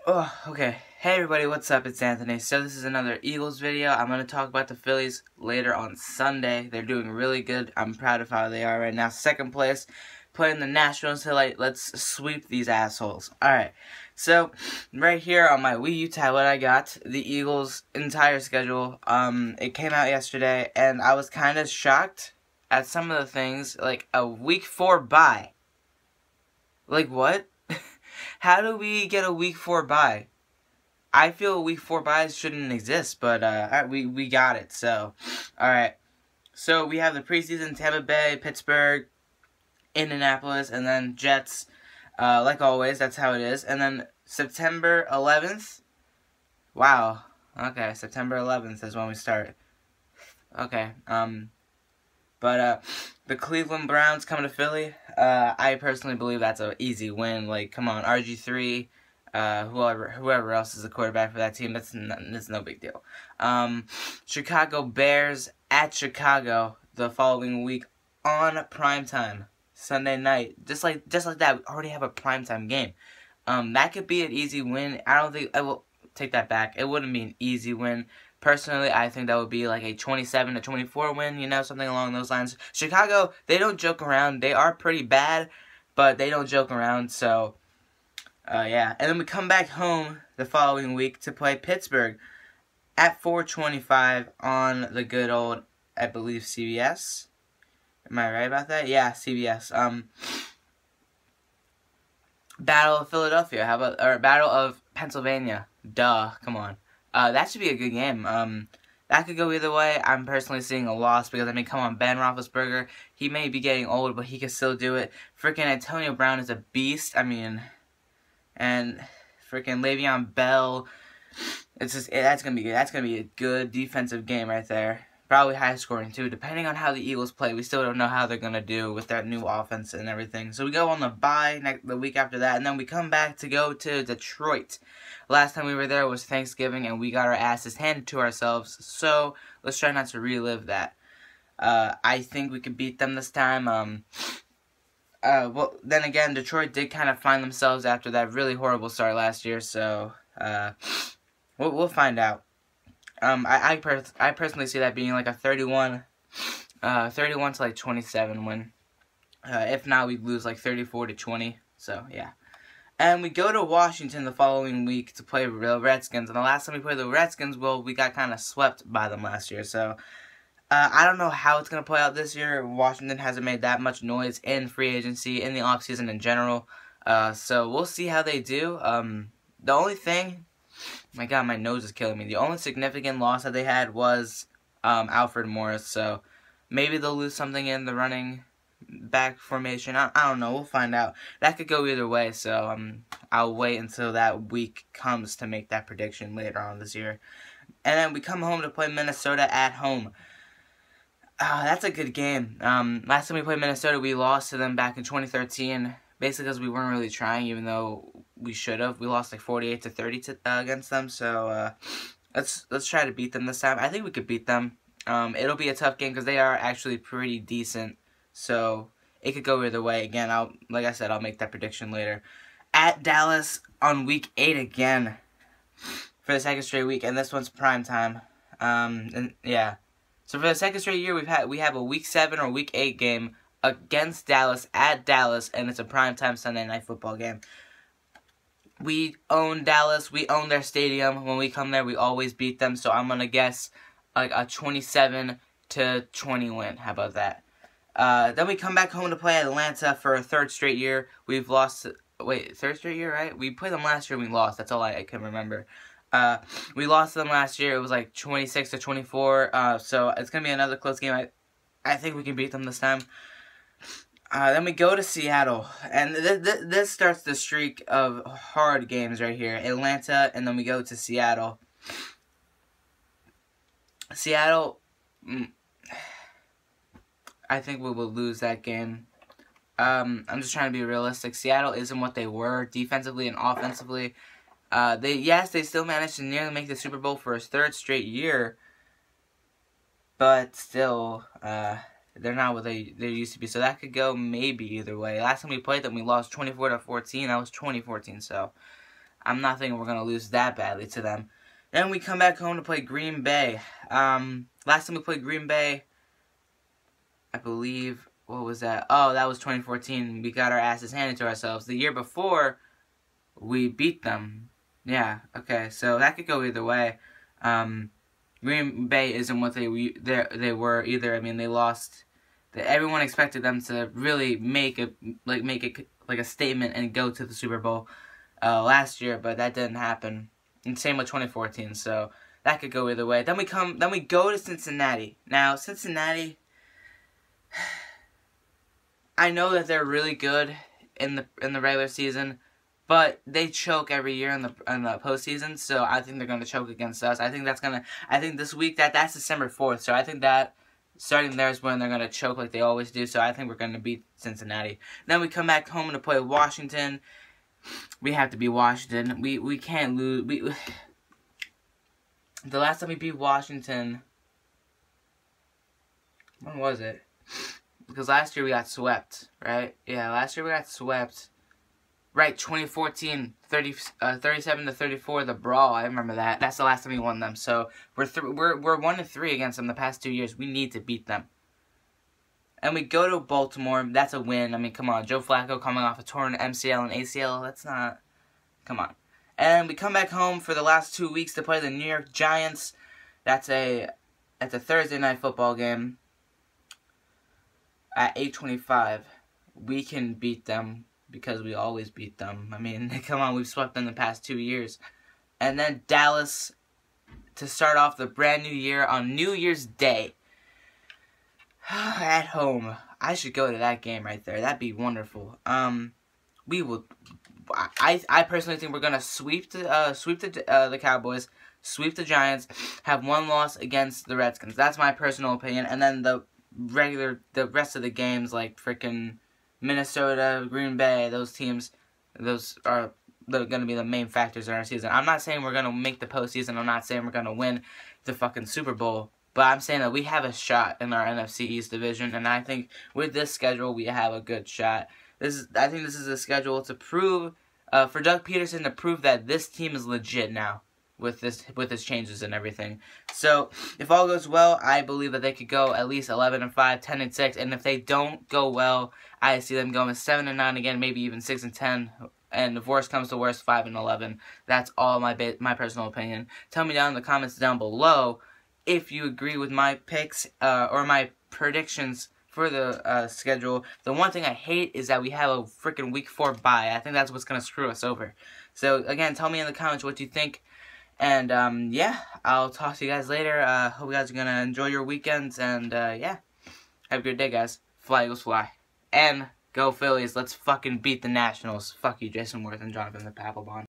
Oh, okay. Hey everybody, what's up? It's Anthony. So this is another Eagles video. I'm going to talk about the Phillies later on Sunday. They're doing really good. I'm proud of how they are right now. Second place, playing the Nationals to let's sweep these assholes. Alright, so right here on my Wii U tablet I got the Eagles' entire schedule. It came out yesterday and I was kind of shocked at some of the things, like a week 4 bye. Like what? How do we get a week 4 bye? I feel week 4 byes shouldn't exist, but we got it. So, all right. So we have the preseason: Tampa Bay, Pittsburgh, Indianapolis, and then Jets. Like always, that's how it is. And then September 11th. Wow. Okay, September 11th is when we start. Okay. But the Cleveland Browns coming to Philly. I personally believe that's an easy win. Like, come on, RG3. Whoever else is the quarterback for that team, that's no big deal. Chicago Bears at Chicago the following week on primetime, Sunday night. Just like that, we already have a primetime game. That could be an easy win. I don't think I will take that back. It wouldn't be an easy win. Personally, I think that would be like a 27-24 win, you know, something along those lines. Chicago, they don't joke around. They are pretty bad, but they don't joke around, so yeah. And then we come back home the following week to play Pittsburgh at 4:25 on the good old, I believe, CBS. Am I right about that? Yeah, CBS. Battle of Philadelphia. How about, or Battle of Pennsylvania? Duh, come on. That should be a good game. That could go either way. I'm personally seeing a loss because, I mean, come on, Ben Roethlisberger, he may be getting old, but he can still do it. Freaking Antonio Brown is a beast. I mean, and freaking Le'Veon Bell, it's just, that's gonna be good. That's gonna be a good defensive game right there. Probably high scoring too, depending on how the Eagles play. We still don't know how they're gonna do with that new offense and everything. So we go on the bye the week after that, and then we come back to go to Detroit. Last time we were there was Thanksgiving, and we got our asses handed to ourselves. So let's try not to relive that. I think we could beat them this time. Well, then again, Detroit did kind of find themselves after that really horrible start last year. So we'll find out. I personally see that being like a 31 to like 27 win. If not, we'd lose like 34-20. So yeah. And we go to Washington the following week to play the Redskins. And the last time we played the Redskins, well, we got kind of swept by them last year. So I don't know how it's going to play out this year. Washington hasn't made that much noise in free agency, in the offseason in general. So we'll see how they do. The only thing, my God, my nose is killing me. The only significant loss that they had was Alfred Morris. So maybe they'll lose something in the running back formation. I don't know. We'll find out. That could go either way. So I'll wait until that week comes to make that prediction later on this year. And then we come home to play Minnesota at home. That's a good game. Last time we played Minnesota, we lost to them back in 2013. Basically because we weren't really trying, even though we should have. We lost like 48-30 against them. So let's try to beat them this time. I think we could beat them. It'll be a tough game because they are actually pretty decent. So it could go either way. Again, like I said, I'll make that prediction later. At Dallas on week 8 again for the second straight week, and this one's prime time. And yeah. So for the second straight year, we have a week 7 or week 8 game against Dallas at Dallas, and it's a primetime Sunday night football game. We own Dallas. We own their stadium. When we come there, we always beat them. So I'm gonna guess like a 27-20 win. How about that? Then we come back home to play Atlanta for a third straight year. We've lost. Wait, third straight year, right? We played them last year and we lost. That's all I can remember. We lost to them last year. It was like 26-24. So it's gonna be another close game. I think we can beat them this time. Then we go to Seattle, and this starts the streak of hard games right here. Atlanta, and then we go to Seattle. Seattle, I think we will lose that game. I'm just trying to be realistic. Seattle isn't what they were defensively and offensively. They still managed to nearly make the Super Bowl for a third straight year, but still, they're not what they used to be. So that could go maybe either way. Last time we played them, we lost 24-14. That was 2014. So I'm not thinking we're going to lose that badly to them. Then we come back home to play Green Bay. Last time we played Green Bay, I believe, what was that? Oh, that was 2014. We got our asses handed to ourselves. The year before, we beat them. Yeah, okay, so that could go either way. Green Bay isn't what they were either. I mean, they lost. Everyone expected them to really make it like a statement and go to the Super Bowl last year, but that didn't happen. And same with 2014. So that could go either way. Then we go to Cincinnati. Now Cincinnati, I know that they're really good in the regular season, but they choke every year in the postseason. So I think they're going to choke against us. I think this week that's December 4th. So I think that starting there is when they're going to choke like they always do. So I think we're going to beat Cincinnati. Then we come back home to play Washington. We have to beat Washington. We can't lose. The last time we beat Washington, when was it? Because last year we got swept, right? Yeah, last year we got swept. Right, 2014, 37-34, the brawl. I remember that. That's the last time we won them. So we're 1-3 against them the past 2 years. We need to beat them. And we go to Baltimore. That's a win. I mean, come on, Joe Flacco coming off a torn MCL and ACL. That's not. Come on. And we come back home for the last 2 weeks to play the New York Giants. That's a Thursday night football game at 8:25. We can beat them because we always beat them. I mean, come on, we've swept them the past 2 years. And then Dallas to start off the brand new year on New Year's Day at home. I should go to that game right there. That'd be wonderful. We will. I personally think we're gonna sweep the Cowboys, sweep the Giants, have one loss against the Redskins. That's my personal opinion. And then the rest of the games, like freaking Minnesota, Green Bay, those teams, those are going to be the main factors in our season. I'm not saying we're going to make the postseason. I'm not saying we're going to win the fucking Super Bowl. But I'm saying that we have a shot in our NFC East division. And I think with this schedule, we have a good shot. I think this is a schedule to prove, for Doug Peterson to prove that this team is legit now. With his changes and everything. So, if all goes well, I believe that they could go at least 11-5, 10-6, and if they don't go well, I see them going 7-9 again, maybe even 6-10, and if worst comes to worst, 5-11. That's all my personal opinion. Tell me down in the comments down below if you agree with my picks or my predictions for the schedule. The one thing I hate is that we have a freaking week 4 bye. I think that's what's going to screw us over. So, again, tell me in the comments what you think. And, yeah, I'll talk to you guys later. Hope you guys are going to enjoy your weekends. And, yeah, have a good day, guys. Fly, Eagles, fly. And go Phillies. Let's fucking beat the Nationals. Fuck you, Jason Worth and Jonathan the Papelbon.